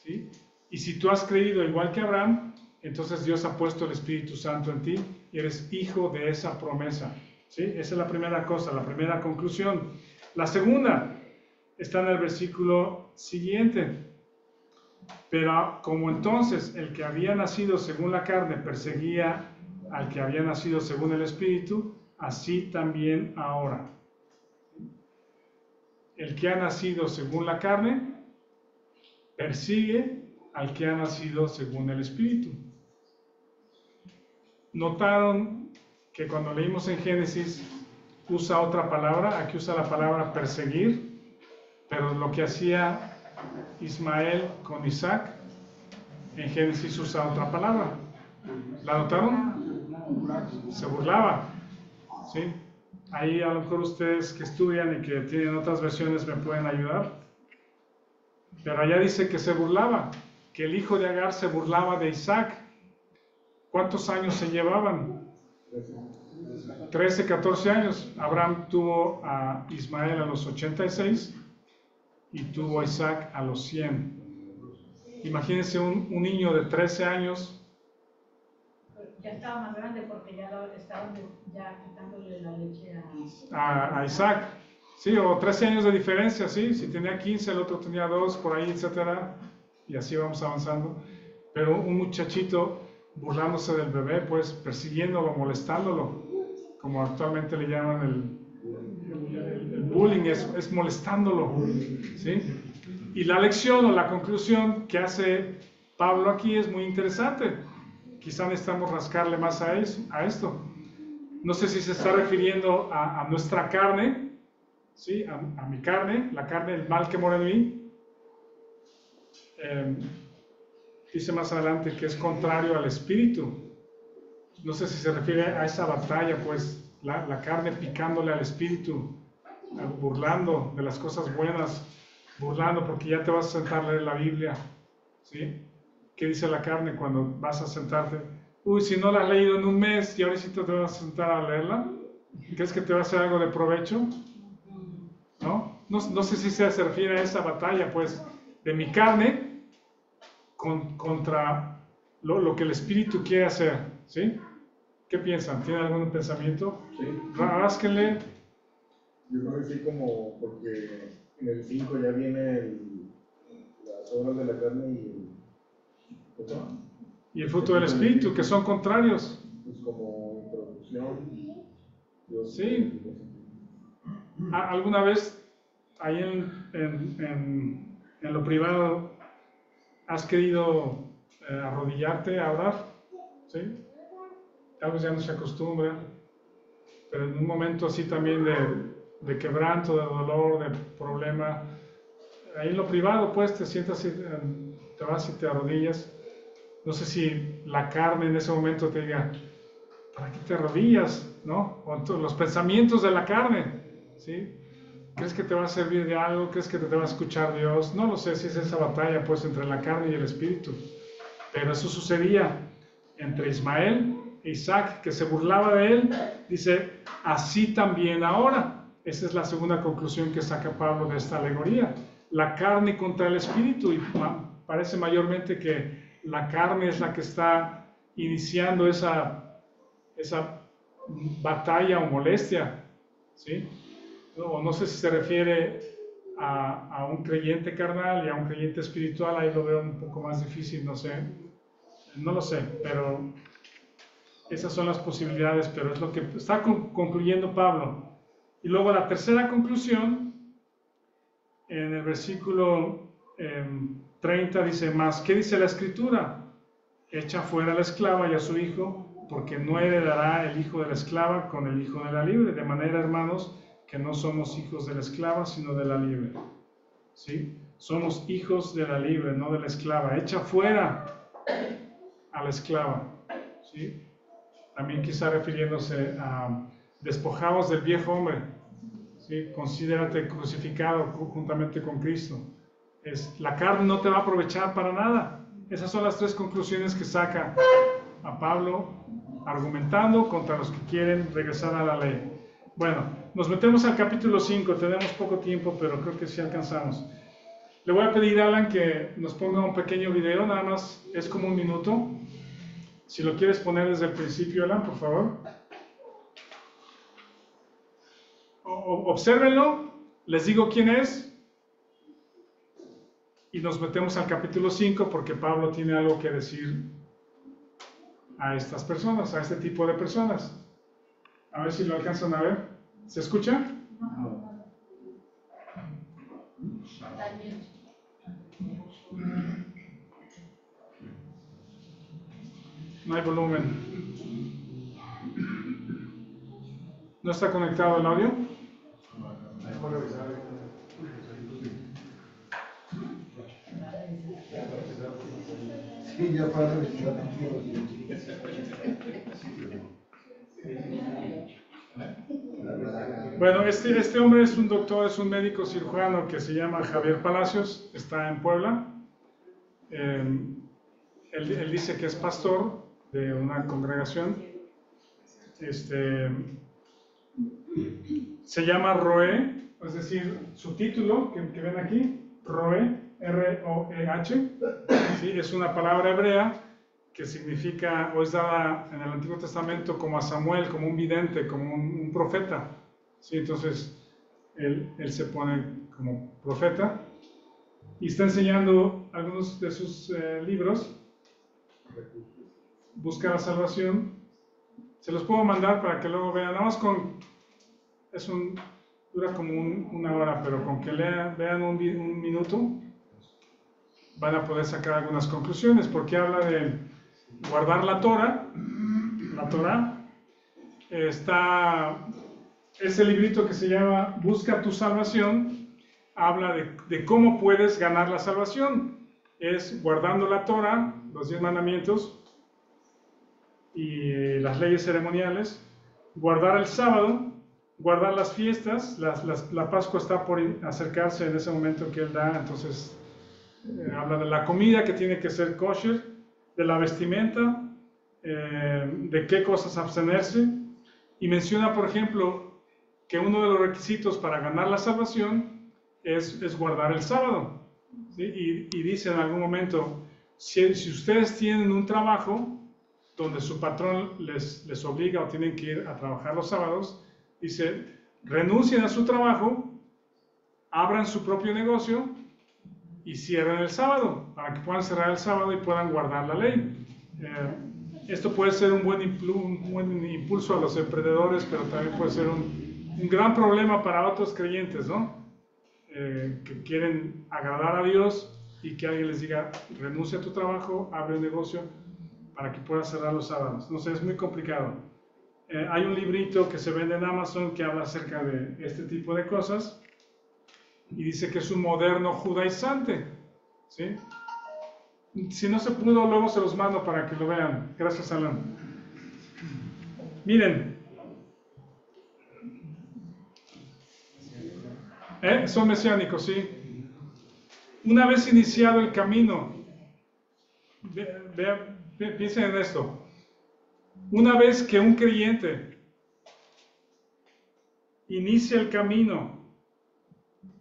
¿Sí? Y si tú has creído igual que Abraham, entonces Dios ha puesto el Espíritu Santo en ti y eres hijo de esa promesa. ¿Sí? Esa es la primera cosa, la primera conclusión. La segunda está en el versículo siguiente. Pero como entonces el que había nacido según la carne perseguía al que había nacido según el Espíritu, así también ahora. El que ha nacido según la carne persigue al que ha nacido según el Espíritu. ¿Notaron que cuando leímos en Génesis usa otra palabra? Aquí usa la palabra perseguir. pero lo que hacía Ismael con Isaac, en Génesis usa otra palabra. ¿La notaron? Se burlaba. ¿Sí? Ahí a lo mejor ustedes que estudian y que tienen otras versiones me pueden ayudar. Pero allá dice que se burlaba, que el hijo de Agar se burlaba de Isaac. ¿Cuántos años se llevaban? 13, 14 años. Abraham tuvo a Ismael a los 86 y tuvo a Isaac a los 100. Imagínense un niño de 13 años. Ya estaba más grande porque ya estaban ya quitándole la leche a Isaac. Sí, o 13 años de diferencia, sí. Si tenía 15, el otro tenía 2, por ahí, etcétera. Y así vamos avanzando. Pero un muchachito burlándose del bebé, pues persiguiéndolo, molestándolo, como actualmente le llaman el bullying, es molestándolo, ¿sí? Y la lección o la conclusión que hace Pablo aquí es muy interesante. Quizá necesitamos rascarle más a esto. No sé si se está refiriendo a nuestra carne, ¿sí? A mi carne, la carne, el mal que mora en mí. Dice más adelante que es contrario al espíritu. No sé si se refiere a esa batalla, pues la carne picándole al espíritu, burlando de las cosas buenas, burlando porque ya te vas a sentar a leer la Biblia, ¿sí? ¿Qué dice la carne cuando vas a sentarte? Uy, si no la has leído en un mes y ahora sí te vas a sentar a leerla, ¿crees que te va a hacer algo de provecho? No sé si se refiere a esa batalla, pues, de mi carne contra lo que el espíritu quiere hacer, ¿sí? ¿Qué piensan? ¿Tienen algún pensamiento? Sí. Rásquenle. Yo creo que sí, como porque en el 5 ya viene las obras de la carne Y el fruto del espíritu, que son contrarios. pues como introducción. Sí. ¿Alguna vez ahí en lo privado has querido arrodillarte a orar? ¿Sí? Tal vez ya no se acostumbra, pero en un momento así también de quebranto, de dolor, de problema, ahí en lo privado pues te sientas y te vas y te arrodillas. No sé si la carne en ese momento te diga, ¿para qué te arrodillas? ¿No? O los pensamientos de la carne, ¿sí? ¿Crees que te va a servir de algo? ¿Crees que te va a escuchar Dios? No lo sé si es esa batalla pues entre la carne y el espíritu. Pero eso sucedía entre Ismael e Isaac, que se burlaba de él. Dice, así también ahora. Esa es la segunda conclusión que saca Pablo de esta alegoría. La carne contra el espíritu. Y parece mayormente que la carne es la que está iniciando esa batalla o molestia, ¿sí? O no sé si se refiere a un creyente carnal y a un creyente espiritual, ahí lo veo un poco más difícil, no sé, no lo sé, pero esas son las posibilidades, pero es lo que está concluyendo Pablo. Y luego la tercera conclusión, en el versículo 30 dice más, ¿qué dice la Escritura? Echa fuera a la esclava y a su hijo, porque no heredará el hijo de la esclava con el hijo de la libre. De manera, hermanos, que no somos hijos de la esclava, sino de la libre. ¿Sí? Somos hijos de la libre, no de la esclava. Echa fuera a la esclava. ¿Sí? También quizá refiriéndose a despojados del viejo hombre. ¿Sí? Considérate crucificado juntamente con Cristo. La carne no te va a aprovechar para nada. Esas son las tres conclusiones que saca a Pablo argumentando contra los que quieren regresar a la ley. Bueno, nos metemos al capítulo 5, tenemos poco tiempo, pero creo que sí alcanzamos. Le voy a pedir a Alan que nos ponga un pequeño video, nada más es como 1 minuto. Si lo quieres poner desde el principio, Alan, por favor. Obsérvenlo, les digo quién es. Y nos metemos al capítulo 5 porque Pablo tiene algo que decir a estas personas, a este tipo de personas. A ver si lo alcanzan a ver. ¿Se escucha? No hay volumen. ¿No está conectado el audio? Sí, ya padre, ya Bueno, este hombre es un doctor, es un médico cirujano que se llama Javier Palacios, está en Puebla. Él dice que es pastor de una congregación. Se llama ROE, es decir, su título que ven aquí, ROE, R-O-E-H, ¿sí? Es una palabra hebrea que significa, o es dada en el Antiguo Testamento como a Samuel, como un vidente, como un profeta, ¿sí? Entonces él se pone como profeta y está enseñando algunos de sus libros. Busca la salvación. Se los puedo mandar para que luego vean, nada más dura como una hora, pero con que vean un minuto van a poder sacar algunas conclusiones, porque habla de guardar la Torah. La Torah está, ese librito que se llama Busca tu salvación, habla de cómo puedes ganar la salvación. Es guardando la Torah, los 10 mandamientos y las leyes ceremoniales, guardar el sábado, guardar las fiestas. La Pascua está por acercarse en ese momento que él da, entonces habla de la comida que tiene que ser kosher, de la vestimenta, de qué cosas abstenerse, y menciona, por ejemplo, que uno de los requisitos para ganar la salvación es guardar el sábado, ¿sí? Y dice en algún momento, si ustedes tienen un trabajo donde su patrón les obliga o tienen que ir a trabajar los sábados, dice, renuncien a su trabajo, abran su propio negocio y cierren el sábado, para que puedan cerrar el sábado y puedan guardar la ley. Esto puede ser un buen impulso a los emprendedores, pero también puede ser un gran problema para otros creyentes, ¿no? Que quieren agradar a Dios y que alguien les diga, renuncia a tu trabajo, abre un negocio para que puedas cerrar los sábados. No sé, es muy complicado. Hay un librito que se vende en Amazon que habla acerca de este tipo de cosas y dice que es un moderno judaizante, ¿sí? Si no se pudo, luego se los mando para que lo vean. Gracias, Alan. Miren, son mesiánicos, sí. Una vez iniciado el camino, piensen en esto. Una vez que un creyente inicia el camino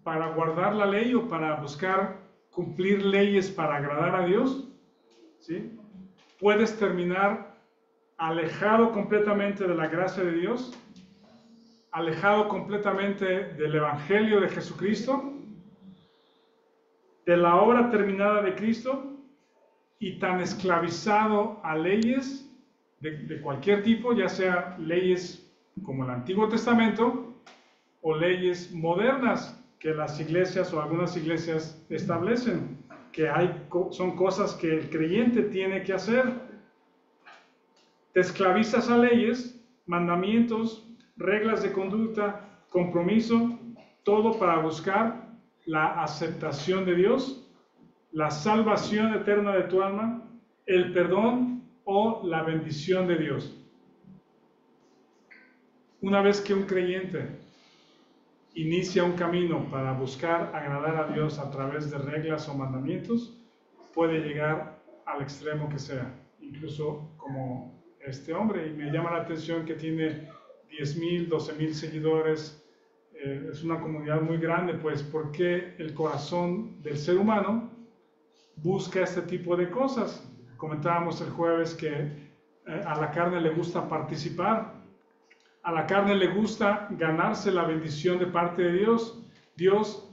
para guardar la ley o para buscar cumplir leyes para agradar a Dios, ¿sí? Puedes terminar alejado completamente de la gracia de Dios, alejado completamente del Evangelio de Jesucristo, de la obra terminada de Cristo, y tan esclavizado a leyes de cualquier tipo, ya sea leyes como el Antiguo Testamento o leyes modernas que las iglesias o algunas iglesias establecen, que son cosas que el creyente tiene que hacer. Te esclavizas a leyes, mandamientos, reglas de conducta, compromiso, todo para buscar la aceptación de Dios, la salvación eterna de tu alma, el perdón o la bendición de Dios. Una vez que un creyente inicia un camino para buscar agradar a Dios a través de reglas o mandamientos, puede llegar al extremo que sea, incluso como este hombre. Y me llama la atención que tiene 10,000, 12,000 seguidores. Es una comunidad muy grande, pues, porque el corazón del ser humano busca este tipo de cosas. Comentábamos el jueves que a la carne le gusta participar, a la carne le gusta ganarse la bendición de parte de Dios. Dios,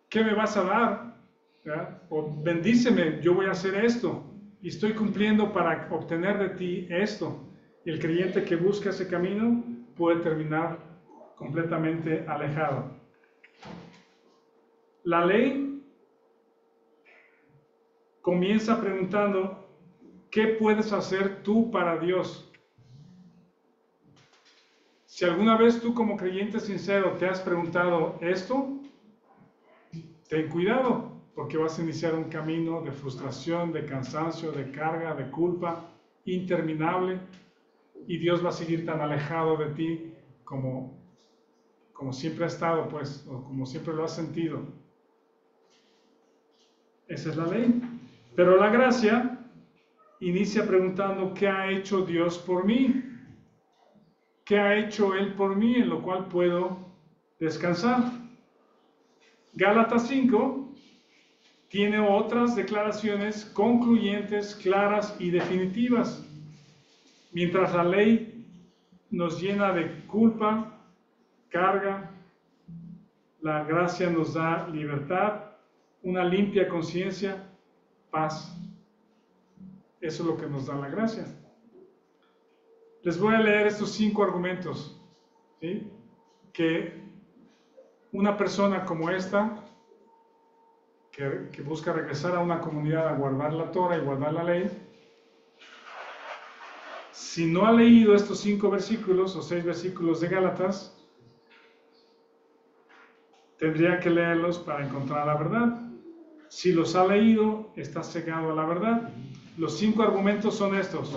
¿qué me vas a dar? ¿Verdad? O bendíceme, yo voy a hacer esto y estoy cumpliendo para obtener de ti esto. Y el creyente que busca ese camino puede terminar completamente alejado. La ley comienza preguntando, ¿qué puedes hacer tú para Dios? Si alguna vez tú como creyente sincero te has preguntado esto, ten cuidado, porque vas a iniciar un camino de frustración, de cansancio, de carga, de culpa interminable, y Dios va a seguir tan alejado de ti como siempre ha estado, pues, o como siempre lo has sentido. Esa es la ley. Pero la gracia inicia preguntando: ¿qué ha hecho Dios por mí? ¿Qué ha hecho Él por mí, en lo cual puedo descansar? Gálatas 5 tiene otras declaraciones concluyentes, claras y definitivas. Mientras la ley nos llena de culpa, carga, la gracia nos da libertad, una limpia conciencia, paz. Eso es lo que nos da la gracia. Les voy a leer estos 5 argumentos, ¿sí? Que una persona como esta, que busca regresar a una comunidad a guardar la Torah y guardar la ley, si no ha leído estos 5 versículos o 6 versículos de Gálatas, tendría que leerlos para encontrar la verdad. Si los ha leído, está cegado a la verdad. Los 5 argumentos son estos.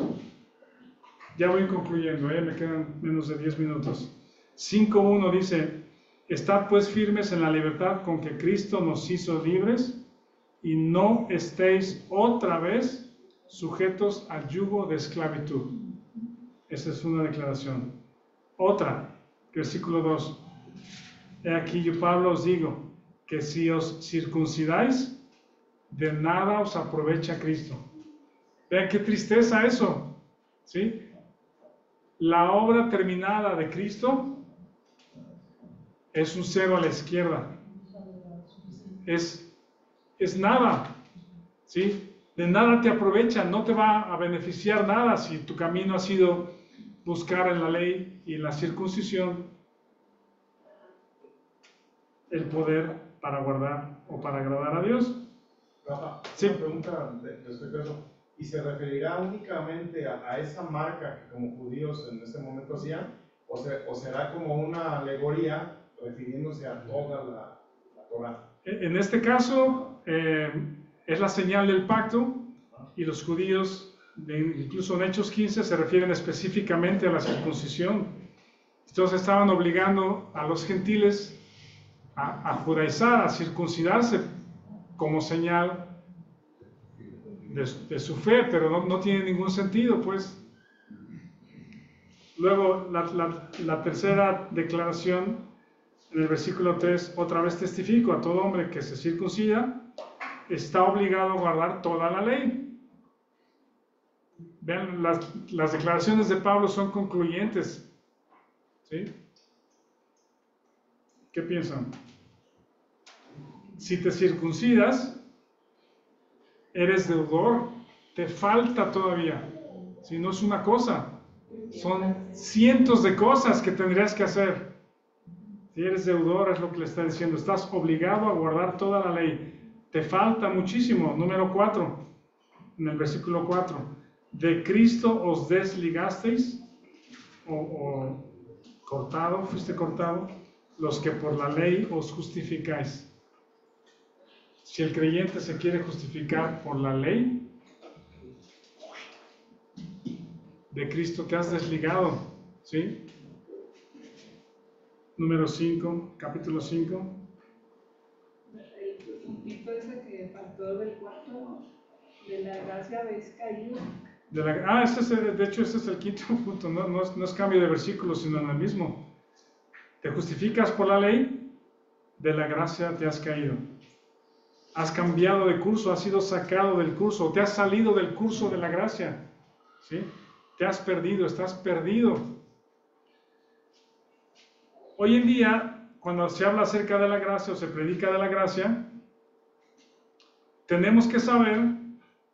Ya voy concluyendo, me quedan menos de 10 minutos. 5.1 dice: estad pues firmes en la libertad con que Cristo nos hizo libres, y no estéis otra vez sujetos al yugo de esclavitud. Esa es una declaración. Otra, versículo 2. He aquí yo, Pablo, os digo que si os circuncidáis, de nada os aprovecha Cristo. Vean qué tristeza eso, ¿sí? La obra terminada de Cristo es un cero a la izquierda. Es nada, ¿sí? De nada te aprovecha, no te va a beneficiar nada si tu camino ha sido buscar en la ley y en la circuncisión el poder para guardar o para agradar a Dios. Rafa, Sí. una pregunta respecto a eso. ¿Y se referirá únicamente a esa marca que como judíos en este momento hacían? ¿O será como una alegoría refiriéndose a toda la Torah? En este caso, es la señal del pacto, y los judíos, incluso en Hechos 15, se refieren específicamente a la circuncisión. Entonces estaban obligando a los gentiles a judaizar, a circuncidarse como señal de su fe, pero no tiene ningún sentido, pues. Luego, la tercera declaración, en el versículo 3, otra vez testifico: a todo hombre que se circuncida está obligado a guardar toda la ley. Vean, las declaraciones de Pablo son concluyentes, ¿sí? ¿Qué piensan? Si te circuncidas, eres deudor, te falta todavía. Si no es una cosa, son cientos de cosas que tendrías que hacer. Si eres deudor, es lo que le está diciendo, estás obligado a guardar toda la ley. Te falta muchísimo. Número 4, en el versículo 4, de Cristo os desligasteis, o cortado, fuiste cortado, los que por la ley os justificáis. Si el creyente se quiere justificar por la ley, de Cristo te has desligado, ¿sí? Número 5, capítulo 5. El puntito ese que faltó del cuarto, de la gracia habéis caído. De hecho, ese es el 5º punto, no es cambio de versículo, sino en el mismo. Te justificas por la ley, de la gracia te has caído. Has cambiado de curso, has sido sacado del curso, te has salido del curso de la gracia, ¿sí? Te has perdido, estás perdido. Hoy en día, cuando se habla acerca de la gracia o se predica de la gracia, tenemos que saber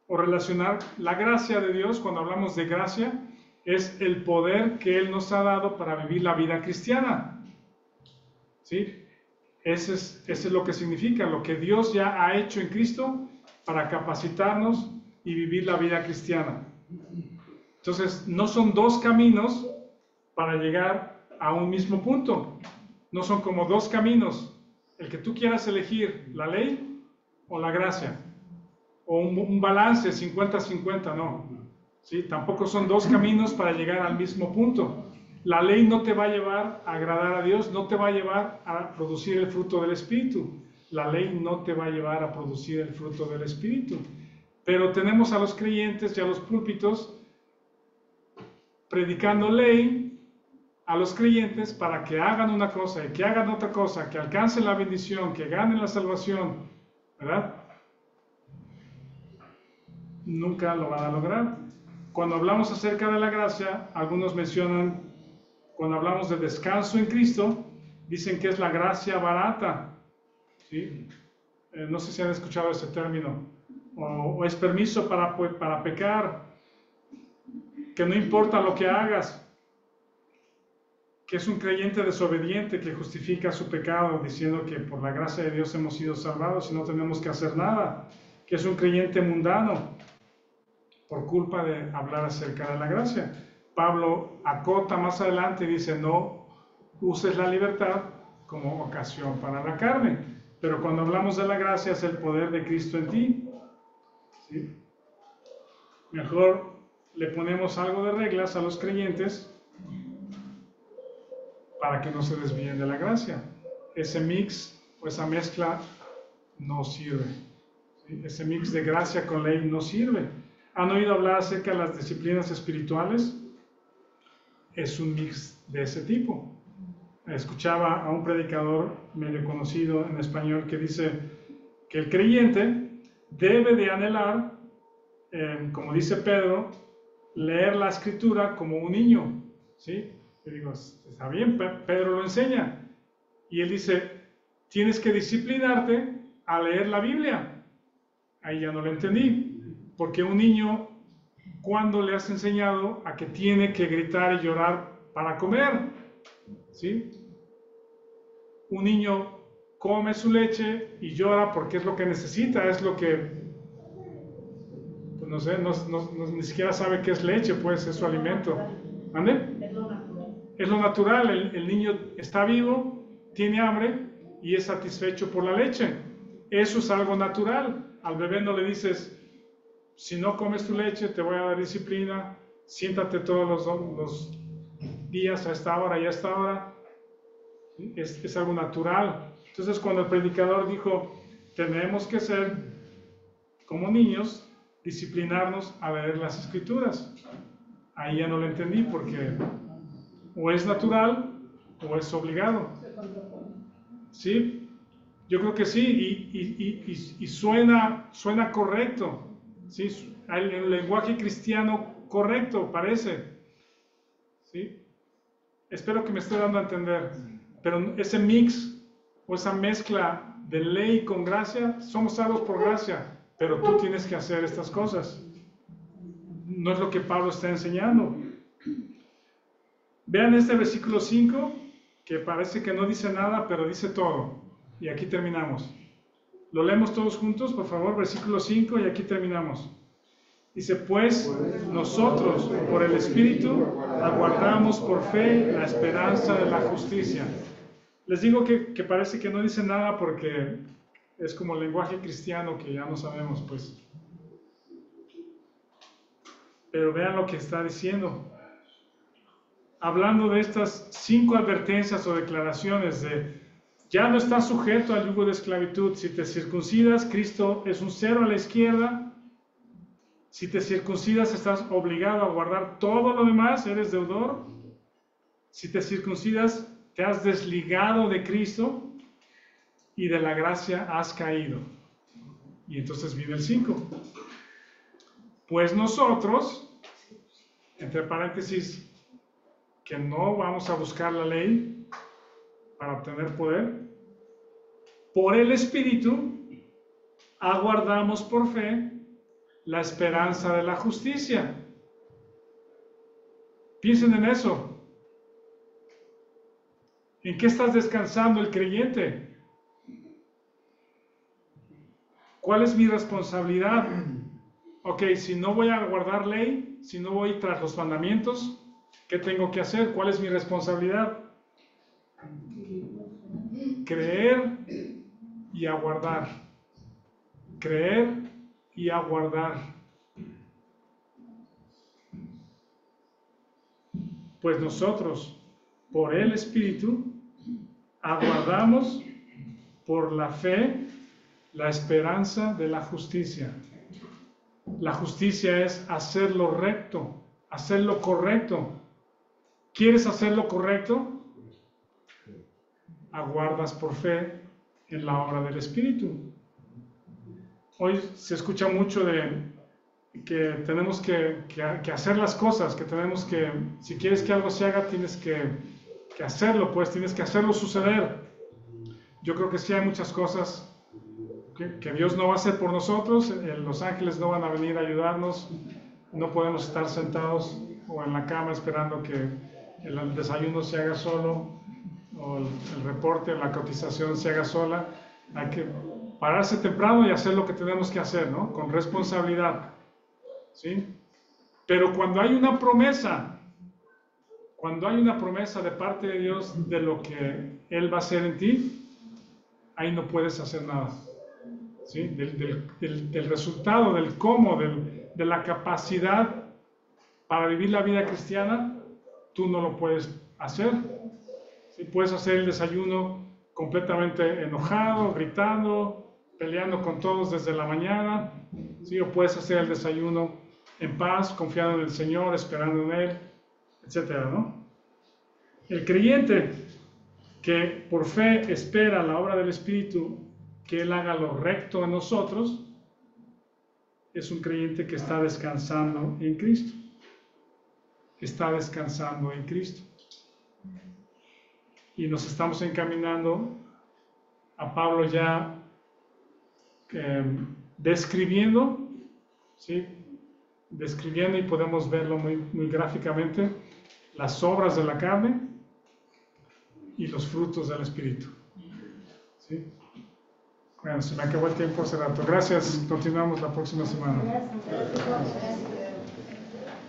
o relacionar la gracia de Dios. Cuando hablamos de gracia, es el poder que Él nos ha dado para vivir la vida cristiana, ¿sí? Ese es lo que significa, lo que Dios ya ha hecho en Cristo para capacitarnos y vivir la vida cristiana. Entonces, no son dos caminos para llegar a un mismo punto. No son como dos caminos. El que tú quieras elegir la ley o la gracia, o un balance 50-50, no. ¿Sí? Tampoco son dos caminos para llegar al mismo punto. La ley no te va a llevar a agradar a Dios, no te va a llevar a producir el fruto del Espíritu. La ley no te va a llevar a producir el fruto del Espíritu. Pero tenemos a los creyentes y a los púlpitos predicando ley a los creyentes para que hagan una cosa y que hagan otra cosa, que alcancen la bendición, que ganen la salvación, ¿verdad? Nunca lo van a lograr. Cuando hablamos acerca de la gracia, algunos mencionan, cuando hablamos de descanso en Cristo, dicen que es la gracia barata, ¿sí? No sé si han escuchado ese término, o es permiso para pecar, que no importa lo que hagas, que es un creyente desobediente que justifica su pecado diciendo que por la gracia de Dios hemos sido salvados y no tenemos que hacer nada, que es un creyente mundano por culpa de hablar acerca de la gracia. Pablo acota más adelante y dice, no uses la libertad como ocasión para la carne, pero cuando hablamos de la gracia es el poder de Cristo en ti, ¿sí? Mejor le ponemos algo de reglas a los creyentes para que no se desvíen de la gracia. Ese mix o esa mezcla no sirve, ¿sí? Ese mix de gracia con ley no sirve. ¿Han oído hablar acerca de las disciplinas espirituales? Es un mix de ese tipo. Escuchaba a un predicador medio conocido en español que dice que el creyente debe de anhelar, como dice Pedro, leer la escritura como un niño, ¿sí? Yo digo, está bien, Pedro lo enseña. Y él dice, tienes que disciplinarte a leer la Biblia. Ahí ya no lo entendí. Porque un niño, ¿cuándo le has enseñado a que tiene que gritar y llorar para comer? ¿Sí? Un niño come su leche y llora porque es lo que necesita, es lo que, pues no sé, ni siquiera sabe qué es leche, pues es su alimento. ¿Mande? Es lo natural. Es lo natural, el niño está vivo, tiene hambre y es satisfecho por la leche. Eso es algo natural. Al bebé no le dices, si no comes tu leche te voy a dar disciplina, siéntate todos los días a esta hora y a esta hora. ¿Sí? Es algo natural. Entonces cuando el predicador dijo, tenemos que ser como niños, disciplinarnos a leer las escrituras, ahí ya no lo entendí porque o es natural o es obligado. ¿Sí? Yo creo que sí, y suena correcto, ¿sí? El lenguaje cristiano correcto parece, ¿sí? Espero que me esté dando a entender, pero ese mix o esa mezcla de ley con gracia, somos salvos por gracia, pero tú tienes que hacer estas cosas. No es lo que Pablo está enseñando. Vean este versículo 5, que parece que no dice nada, pero dice todo. Y aquí terminamos. Lo leemos todos juntos, por favor, versículo 5, y aquí terminamos. Dice, pues nosotros, por el Espíritu, aguardamos por fe la esperanza de la justicia. Les digo que parece que no dice nada porque es como el lenguaje cristiano que ya no sabemos, pues. Pero vean lo que está diciendo. Hablando de estas 5 advertencias o declaraciones de ya no estás sujeto al yugo de esclavitud. Si te circuncidas, Cristo es un 0 a la izquierda. Si te circuncidas, estás obligado a guardar todo lo demás, eres deudor. Si te circuncidas, te has desligado de Cristo y de la gracia has caído. Y entonces viene el 5. Pues nosotros, entre paréntesis, que no vamos a buscar la ley para obtener poder, por el Espíritu aguardamos por fe la esperanza de la justicia. Piensen en eso. ¿En qué estás descansando el creyente? ¿Cuál es mi responsabilidad? Ok, si no voy a guardar ley, si no voy tras los mandamientos, ¿qué tengo que hacer? ¿Cuál es mi responsabilidad? Creer y aguardar. creer y aguardar. Pues nosotros, por el Espíritu, aguardamos por la fe la esperanza de la justicia. La justicia es hacer lo recto, hacer lo correcto. ¿Quieres hacer lo correcto? Aguardas por fe en la obra del Espíritu. Hoy se escucha mucho de que tenemos que hacer las cosas, que tenemos que, si quieres que algo se haga, tienes que hacerlo, pues tienes que hacerlo suceder. Yo creo que sí hay muchas cosas que Dios no va a hacer por nosotros, los ángeles no van a venir a ayudarnos, no podemos estar sentados o en la cama esperando que el desayuno se haga solo, o el reporte, la cotización se haga sola. Hay que pararse temprano y hacer lo que tenemos que hacer, ¿no? Con responsabilidad, ¿sí? Pero cuando hay una promesa de parte de Dios de lo que Él va a hacer en ti, ahí no puedes hacer nada, ¿sí? Del resultado, del cómo, de la capacidad para vivir la vida cristiana, tú no lo puedes hacer. ¿Sí? Puedes hacer el desayuno completamente enojado, gritando, peleando con todos desde la mañana, ¿sí? O puedes hacer el desayuno en paz, confiando en el Señor, esperando en Él, etcétera, ¿no? El creyente que por fe espera la obra del Espíritu, que Él haga lo recto en nosotros, es un creyente que está descansando en Cristo. Está descansando en Cristo. Y nos estamos encaminando a Pablo ya describiendo, ¿sí? Describiendo, y podemos verlo muy gráficamente, las obras de la carne y los frutos del Espíritu. ¿Sí? Bueno, se me acabó el tiempo hace rato. Gracias, continuamos la próxima semana. Gracias.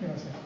Gracias.